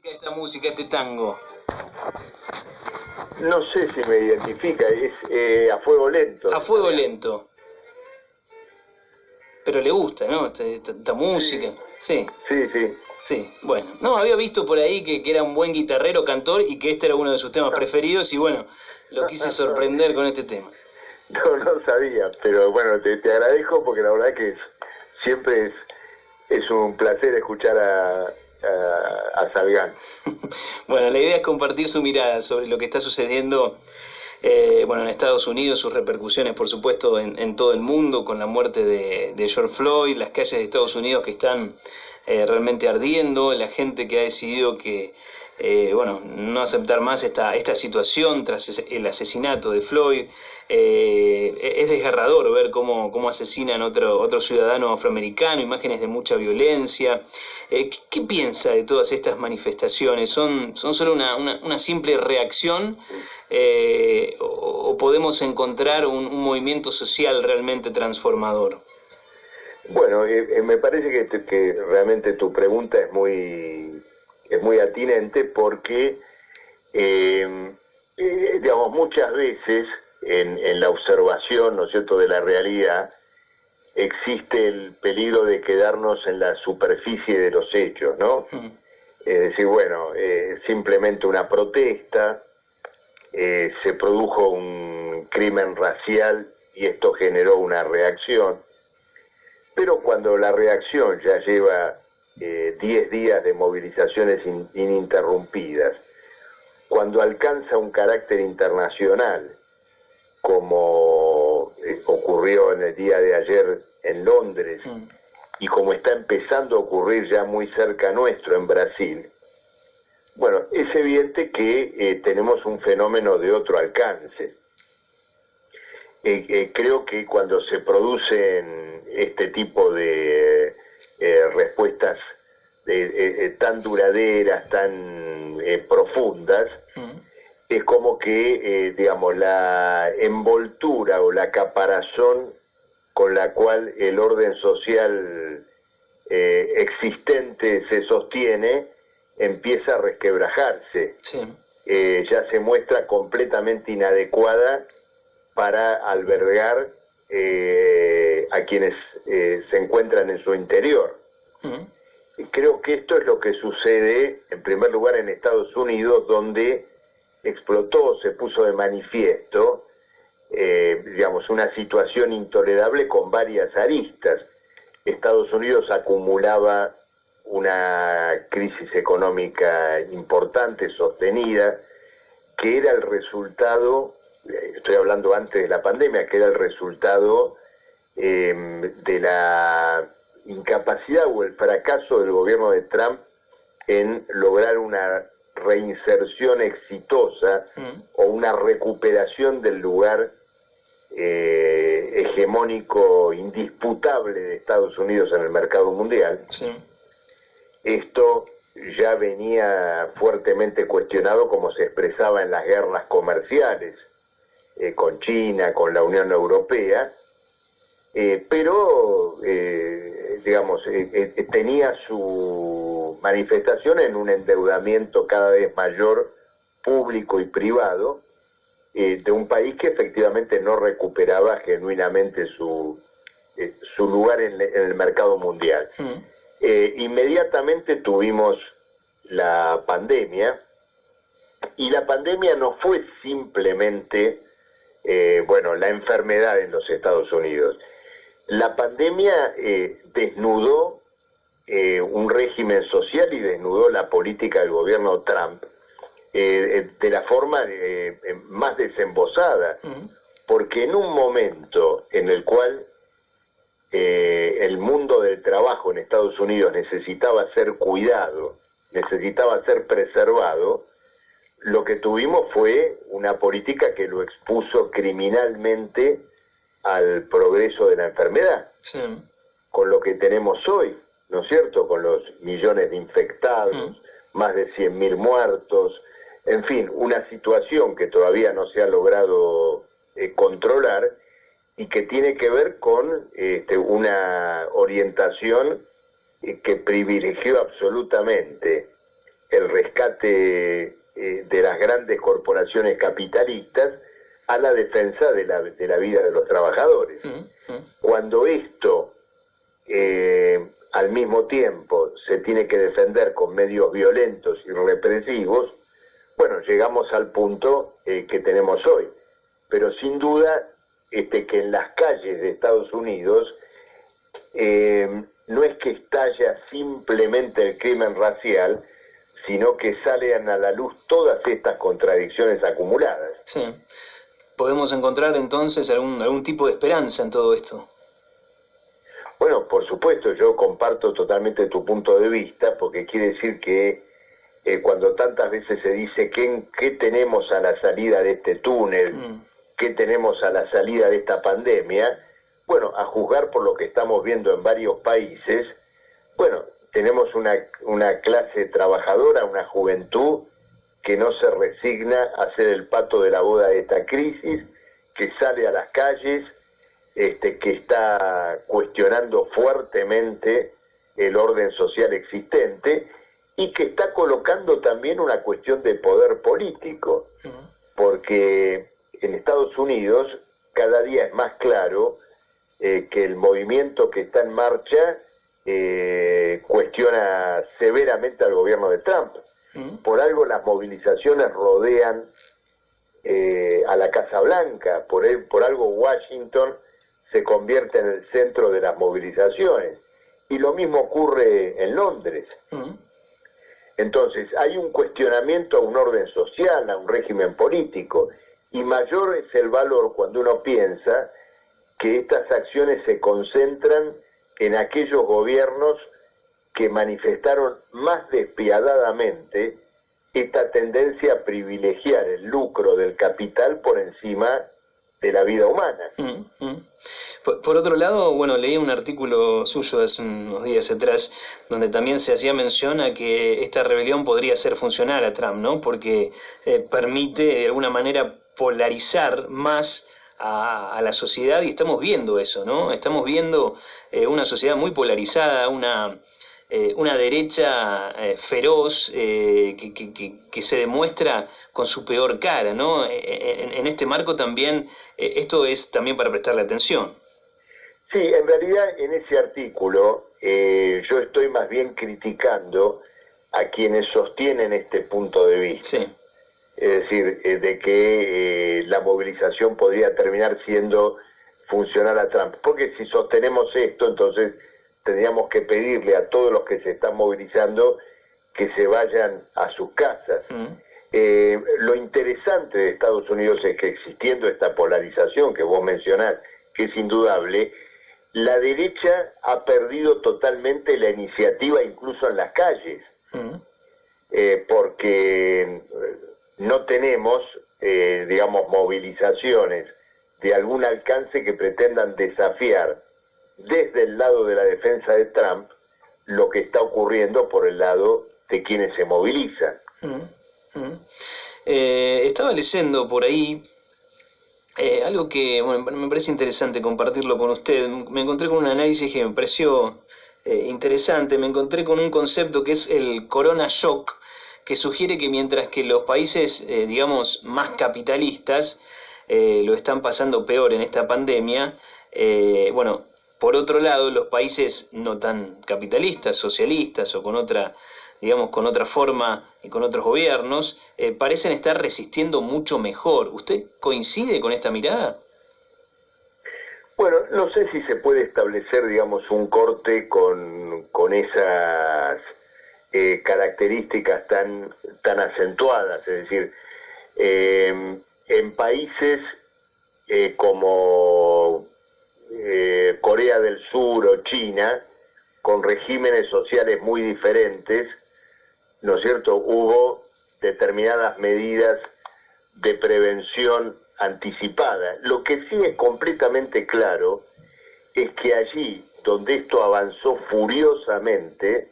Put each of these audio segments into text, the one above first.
Esta música, este tango? No sé si me identifica, es A Fuego Lento. A Fuego Lento. Pero le gusta, ¿no? Esta música. Sí. Sí. Sí, bueno. No, había visto por ahí que era un buen guitarrero, cantor, y que este era uno de sus temas preferidos, y bueno, lo quise sorprender con este tema. No sabía, pero bueno, te agradezco porque la verdad que siempre es un placer escuchar a Salgán. Bueno, la idea es compartir su mirada sobre lo que está sucediendo bueno, en Estados Unidos, sus repercusiones, por supuesto, en todo el mundo, con la muerte de George Floyd, las calles de Estados Unidos que están realmente ardiendo, la gente que ha decidido que, bueno, no aceptar más esta situación tras el asesinato de Floyd. Es desgarrador ver cómo asesinan otro ciudadano afroamericano, imágenes de mucha violencia. ¿Qué piensa de todas estas manifestaciones? ¿Son solo una simple reacción o podemos encontrar un movimiento social realmente transformador? Bueno, me parece que realmente tu pregunta es muy atinente porque, digamos, muchas veces en la observación, ¿no es cierto?, de la realidad, existe el peligro de quedarnos en la superficie de los hechos, ¿no? Es decir, bueno, simplemente una protesta, se produjo un crimen racial y esto generó una reacción, pero cuando la reacción ya lleva 10 días de movilizaciones ininterrumpidas, cuando alcanza un carácter internacional, como ocurrió en el día de ayer en Londres, y como está empezando a ocurrir ya muy cerca nuestro en Brasil, bueno, es evidente que tenemos un fenómeno de otro alcance. Creo que cuando se producen este tipo de respuestas tan duraderas, tan profundas, es como que, digamos, la envoltura o la caparazón con la cual el orden social existente se sostiene, empieza a resquebrajarse. Sí. Ya se muestra completamente inadecuada para albergar a quienes se encuentran en su interior. Creo que esto es lo que sucede, en primer lugar, en Estados Unidos, donde explotó, se puso de manifiesto, digamos, una situación intolerable con varias aristas. Estados Unidos acumulaba una crisis económica importante, sostenida, que era el resultado, estoy hablando antes de la pandemia, que era el resultado de la incapacidad o el fracaso del gobierno de Trump en lograr una reinserción exitosa o una recuperación del lugar hegemónico indisputable de Estados Unidos en el mercado mundial. Sí. Esto ya venía fuertemente cuestionado, como se expresaba en las guerras comerciales con China, con la Unión Europea, pero digamos, tenía su manifestación en un endeudamiento cada vez mayor, público y privado, de un país que efectivamente no recuperaba genuinamente su lugar en el mercado mundial. Inmediatamente tuvimos la pandemia, y la pandemia no fue simplemente bueno, la enfermedad en los Estados Unidos. La pandemia desnudó un régimen social y desnudó la política del gobierno Trump de la forma más desembosada, porque en un momento en el cual el mundo del trabajo en Estados Unidos necesitaba ser cuidado, necesitaba ser preservado, lo que tuvimos fue una política que lo expuso criminalmente al progreso de la enfermedad, Sí. con lo que tenemos hoy, ¿no es cierto?, con los millones de infectados, más de 100.000 muertos, en fin, una situación que todavía no se ha logrado controlar y que tiene que ver con una orientación que privilegió absolutamente el rescate de las grandes corporaciones capitalistas a la defensa de la vida de los trabajadores. Cuando esto al mismo tiempo se tiene que defender con medios violentos y represivos, bueno, llegamos al punto que tenemos hoy. Pero sin duda que en las calles de Estados Unidos no es que estalla simplemente el crimen racial, sino que salen a la luz todas estas contradicciones acumuladas. Sí. ¿Podemos encontrar entonces algún tipo de esperanza en todo esto? Bueno, por supuesto, yo comparto totalmente tu punto de vista, porque quiere decir que cuando tantas veces se dice ¿qué tenemos a la salida de este túnel? ¿Qué tenemos a la salida de esta pandemia? Bueno, a juzgar por lo que estamos viendo en varios países, bueno, tenemos una clase trabajadora, una juventud que no se resigna a ser el pato de la boda de esta crisis, que sale a las calles, que está cuestionando fuertemente el orden social existente y que está colocando también una cuestión de poder político, porque en Estados Unidos cada día es más claro que el movimiento que está en marcha cuestiona severamente al gobierno de Trump. Por algo las movilizaciones rodean a la Casa Blanca, por algo Washington se convierte en el centro de las movilizaciones. Y lo mismo ocurre en Londres. Entonces, hay un cuestionamiento a un orden social, a un régimen político, y mayor es el valor cuando uno piensa que estas acciones se concentran en aquellos gobiernos que manifestaron más despiadadamente esta tendencia a privilegiar el lucro del capital por encima de la vida humana. Por otro lado, bueno, leí un artículo suyo hace unos días atrás donde también se hacía mención a que esta rebelión podría ser funcional a Trump, ¿no? Porque permite de alguna manera polarizar más a la sociedad, y estamos viendo eso, ¿no? Estamos viendo una sociedad muy polarizada, una derecha feroz que se demuestra con su peor cara, ¿no? En este marco también, esto es también para prestarle atención. Sí, en realidad en ese artículo yo estoy más bien criticando a quienes sostienen este punto de vista. Sí. Es decir, de que la movilización podría terminar siendo funcional a Trump. Porque si sostenemos esto, entonces tendríamos que pedirle a todos los que se están movilizando que se vayan a sus casas. Lo interesante de Estados Unidos es que, existiendo esta polarización que vos mencionás, que es indudable, la derecha ha perdido totalmente la iniciativa incluso en las calles, porque no tenemos, digamos, movilizaciones de algún alcance que pretendan desafiar desde el lado de la defensa de Trump lo que está ocurriendo por el lado de quienes se movilizan. Estaba leyendo por ahí algo que me parece interesante compartirlo con usted. Me encontré con un análisis que me pareció interesante. Me encontré con un concepto que es el Corona Shock, que sugiere que mientras que los países, digamos, más capitalistas lo están pasando peor en esta pandemia, por otro lado, los países no tan capitalistas, socialistas o con otra forma y con otros gobiernos, parecen estar resistiendo mucho mejor. ¿Usted coincide con esta mirada? Bueno, no sé si se puede establecer, digamos, un corte con esas características tan acentuadas. Es decir, en países como Corea del Sur o China, con regímenes sociales muy diferentes, ¿no es cierto?, hubo determinadas medidas de prevención anticipada. Lo que sí es completamente claro es que allí donde esto avanzó furiosamente,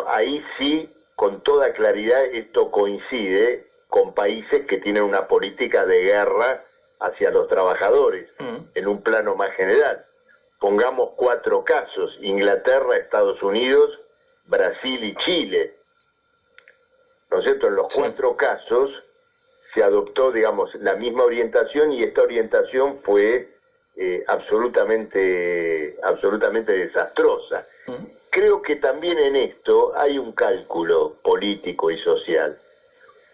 ahí sí, con toda claridad, esto coincide con países que tienen una política de guerra hacia los trabajadores, en un plano más general. Pongamos 4 casos: Inglaterra, Estados Unidos, Brasil y Chile. ¿no es cierto? En los 4 casos se adoptó, digamos, la misma orientación, y esta orientación fue absolutamente desastrosa. Creo que también en esto hay un cálculo político y social,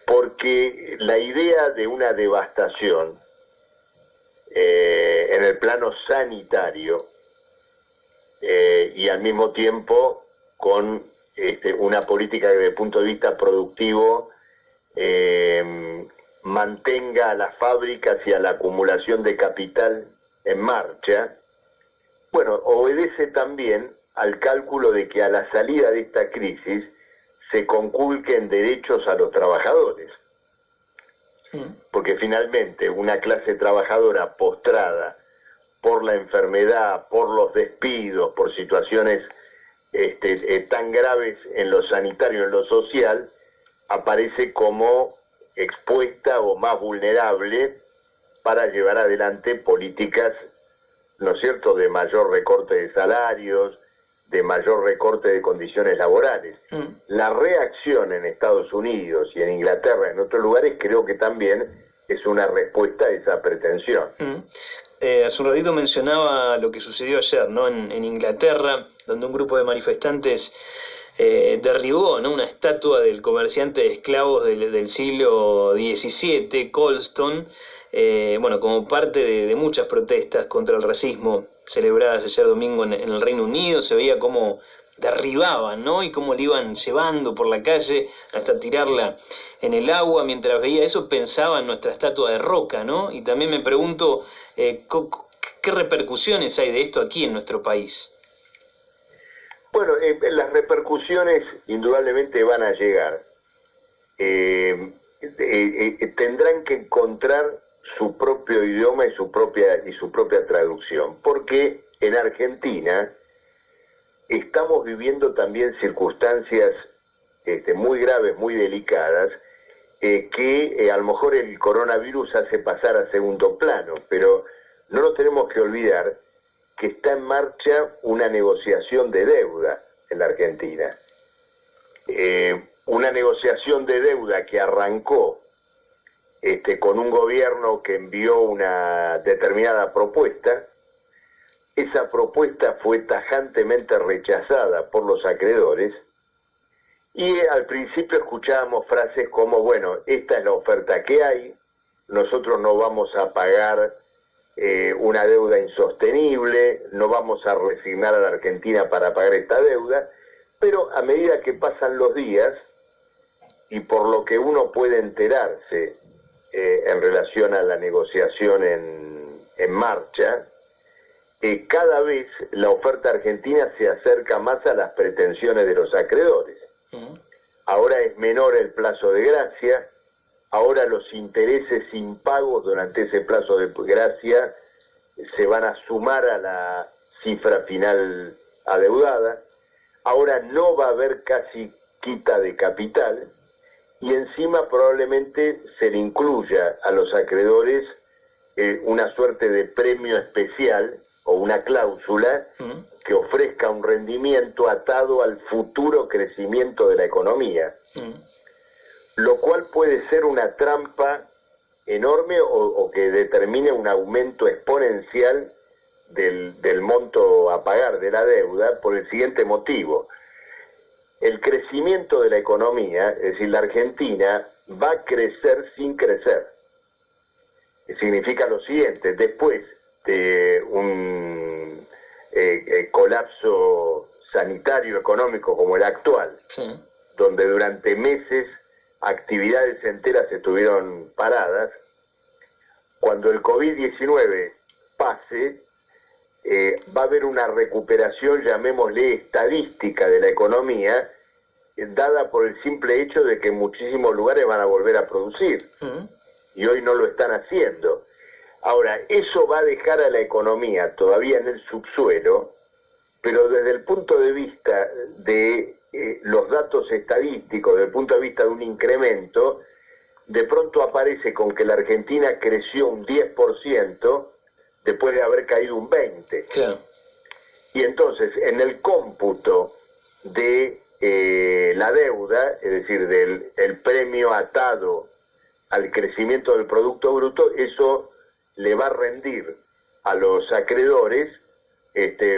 porque la idea de una devastación en el plano sanitario y al mismo tiempo con una política que desde el punto de vista productivo mantenga a las fábricas y a la acumulación de capital en marcha, bueno, obedece también al cálculo de que a la salida de esta crisis se conculquen derechos a los trabajadores. Porque finalmente una clase trabajadora postrada por la enfermedad, por los despidos, por situaciones tan graves en lo sanitario, en lo social, aparece como expuesta o más vulnerable para llevar adelante políticas, ¿no es cierto?, de mayor recorte de salarios, de mayor recorte de condiciones laborales. La reacción en Estados Unidos y en Inglaterra, en otros lugares, creo que también es una respuesta a esa pretensión. Hace un ratito mencionaba lo que sucedió ayer, ¿no? En Inglaterra, donde un grupo de manifestantes derribó, ¿no?, una estatua del comerciante de esclavos del siglo XVII, Colston, bueno, como parte de muchas protestas contra el racismo celebradas ayer domingo en el Reino Unido. Se veía cómo derribaban, ¿no?, y cómo le iban llevando por la calle hasta tirarla en el agua. Mientras veía eso pensaba en nuestra estatua de Roca, ¿no? Y también me pregunto qué repercusiones hay de esto aquí en nuestro país. Bueno, las repercusiones indudablemente van a llegar. Tendrán que encontrar su propio idioma y su propia traducción, porque en Argentina estamos viviendo también circunstancias muy graves, muy delicadas, que a lo mejor el coronavirus hace pasar a segundo plano, pero no nos tenemos que olvidar que está en marcha una negociación de deuda en la Argentina. Una negociación de deuda que arrancó con un gobierno que envió una determinada propuesta. Esa propuesta fue tajantemente rechazada por los acreedores, y al principio escuchábamos frases como, bueno, esta es la oferta que hay, nosotros no vamos a pagar una deuda insostenible, no vamos a resignar a la Argentina para pagar esta deuda, pero a medida que pasan los días, y por lo que uno puede enterarse en relación a la negociación en marcha, cada vez la oferta argentina se acerca más a las pretensiones de los acreedores. Ahora es menor el plazo de gracia, ahora los intereses impagos durante ese plazo de gracia se van a sumar a la cifra final adeudada, ahora no va a haber casi quita de capital, y encima probablemente se le incluya a los acreedores una suerte de premio especial o una cláusula que ofrezca un rendimiento atado al futuro crecimiento de la economía, lo cual puede ser una trampa enorme o que determine un aumento exponencial del monto a pagar de la deuda, por el siguiente motivo. El crecimiento de la economía, es decir, la Argentina va a crecer sin crecer. Significa lo siguiente: después de un colapso sanitario económico como el actual, donde durante meses actividades enteras estuvieron paradas, cuando el COVID-19 pase, va a haber una recuperación, llamémosle estadística, de la economía, dada por el simple hecho de que en muchísimos lugares van a volver a producir, y hoy no lo están haciendo. Ahora, eso va a dejar a la economía todavía en el subsuelo, pero desde el punto de vista de los datos estadísticos, desde el punto de vista de un incremento, de pronto aparece con que la Argentina creció un 10% después de haber caído un 20%. Claro. Y entonces, en el cómputo de la deuda, es decir, el premio atado al crecimiento del Producto Bruto, eso le va a rendir a los acreedores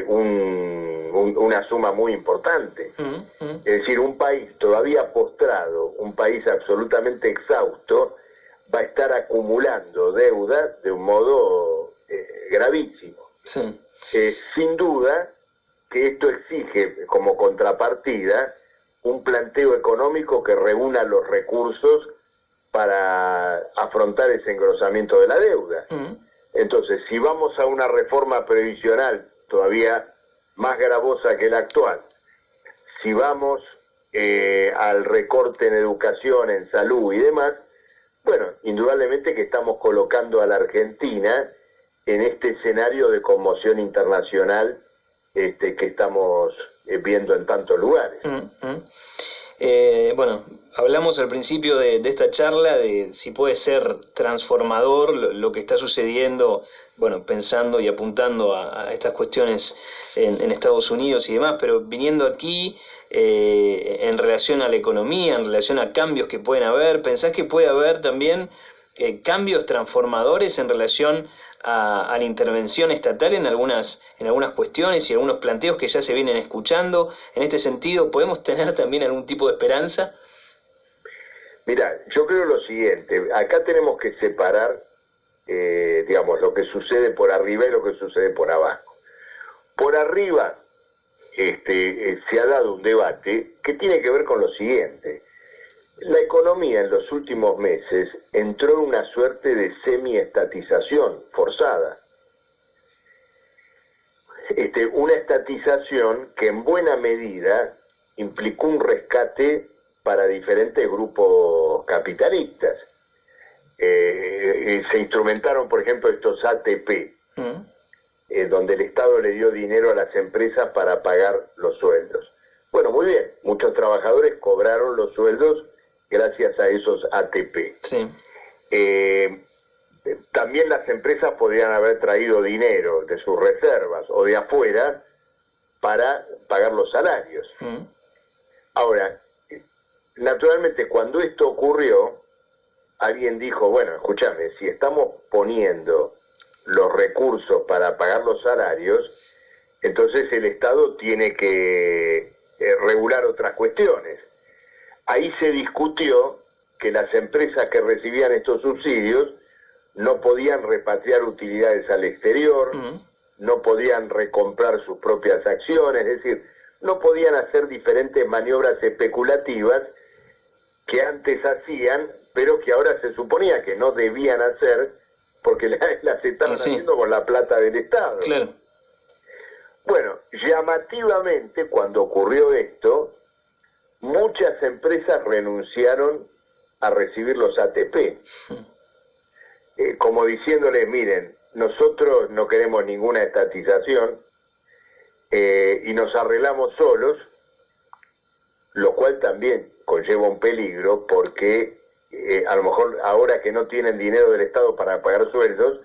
una suma muy importante. Es decir, un país todavía postrado, un país absolutamente exhausto, va a estar acumulando deuda de un modo gravísimo. Sí. Sin duda que esto exige como contrapartida un planteo económico que reúna los recursos para afrontar ese engrosamiento de la deuda. Entonces, si vamos a una reforma previsional todavía más gravosa que la actual, si vamos al recorte en educación, en salud y demás, bueno, indudablemente que estamos colocando a la Argentina en este escenario de conmoción internacional que estamos viendo en tantos lugares. Bueno, hablamos al principio de esta charla de si puede ser transformador lo que está sucediendo, bueno, pensando y apuntando a estas cuestiones en Estados Unidos y demás, pero viniendo aquí en relación a la economía, en relación a cambios que pueden haber, ¿pensás que puede haber también cambios transformadores en relación a la intervención estatal en algunas cuestiones y algunos planteos que ya se vienen escuchando? En este sentido, ¿podemos tener también algún tipo de esperanza? Mira, yo creo lo siguiente, acá tenemos que separar, digamos, lo que sucede por arriba y lo que sucede por abajo. Por arriba se ha dado un debate que tiene que ver con lo siguiente. La economía en los últimos meses entró en una suerte de semi-estatización forzada. Una estatización que en buena medida implicó un rescate para diferentes grupos capitalistas. Se instrumentaron, por ejemplo, estos ATP, donde el Estado le dio dinero a las empresas para pagar los sueldos. Bueno, muy bien, muchos trabajadores cobraron los sueldos gracias a esos ATP. Sí. También las empresas podrían haber traído dinero de sus reservas o de afuera para pagar los salarios. Ahora, naturalmente cuando esto ocurrió, alguien dijo, bueno, escúchame, si estamos poniendo los recursos para pagar los salarios, entonces el Estado tiene que regular otras cuestiones. Ahí se discutió que las empresas que recibían estos subsidios no podían repatriar utilidades al exterior, no podían recomprar sus propias acciones, es decir, no podían hacer diferentes maniobras especulativas que antes hacían, pero que ahora se suponía que no debían hacer porque las estaban haciendo con la plata del Estado. Claro. Bueno, llamativamente cuando ocurrió esto, muchas empresas renunciaron a recibir los ATP, como diciéndoles, miren, nosotros no queremos ninguna estatización y nos arreglamos solos, lo cual también conlleva un peligro porque a lo mejor ahora que no tienen dinero del Estado para pagar sueldos,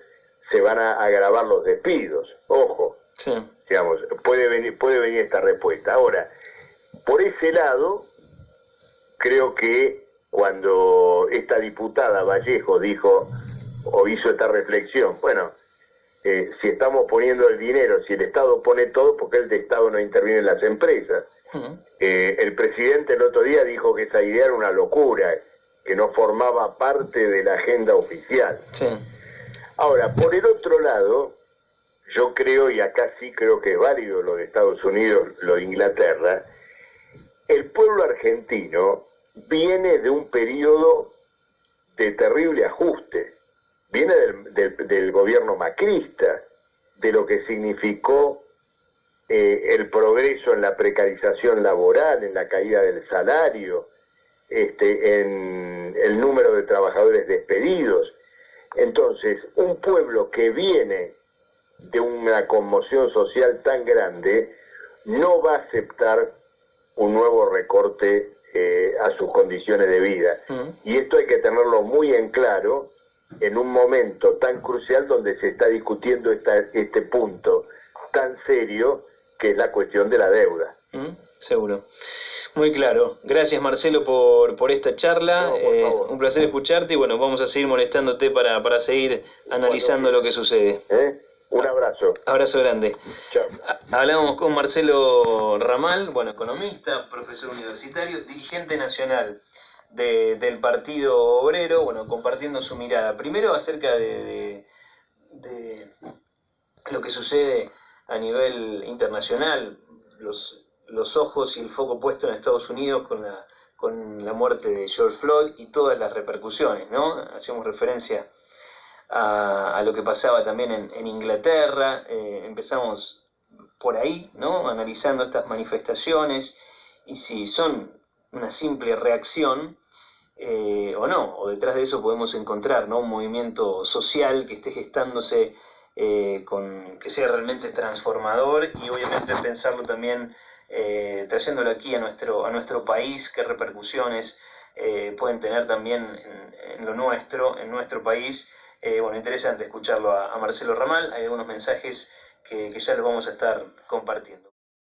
se van a agravar los despidos. Ojo, digamos, puede venir esta respuesta. Ahora, por ese lado, creo que cuando esta diputada Vallejo dijo o hizo esta reflexión, bueno, si estamos poniendo el dinero, si el Estado pone todo, ¿por qué el Estado no interviene en las empresas? El presidente el otro día dijo que esa idea era una locura, que no formaba parte de la agenda oficial. Ahora, por el otro lado, yo creo, y acá sí creo que es válido lo de Estados Unidos, lo de Inglaterra, el pueblo argentino viene de un periodo de terrible ajuste, viene del gobierno macrista, de lo que significó el progreso en la precarización laboral, en la caída del salario, en el número de trabajadores despedidos. Entonces, un pueblo que viene de una conmoción social tan grande no va a aceptar un nuevo recorte a sus condiciones de vida. Y esto hay que tenerlo muy en claro en un momento tan crucial donde se está discutiendo este punto tan serio que es la cuestión de la deuda. Seguro. Muy claro. Gracias, Marcelo, por esta charla. No, por favor. Un placer escucharte y bueno, vamos a seguir molestándote para seguir analizando lo que sucede. Un abrazo. Abrazo grande. Chao. Hablábamos con Marcelo Ramal, bueno, economista, profesor universitario, dirigente nacional del Partido Obrero, bueno, compartiendo su mirada. Primero acerca de lo que sucede a nivel internacional, los ojos y el foco puesto en Estados Unidos con la muerte de George Floyd y todas las repercusiones, ¿no? Hacemos referencia a lo que pasaba también en Inglaterra, empezamos por ahí, ¿no? Analizando estas manifestaciones y si son una simple reacción o no, o detrás de eso podemos encontrar, ¿no? Un movimiento social que esté gestándose, que sea realmente transformador y obviamente pensarlo también trayéndolo aquí a nuestro país, qué repercusiones pueden tener también en nuestro país. Bueno, interesante escucharlo a Marcelo Ramal. Hay algunos mensajes que ya los vamos a estar compartiendo.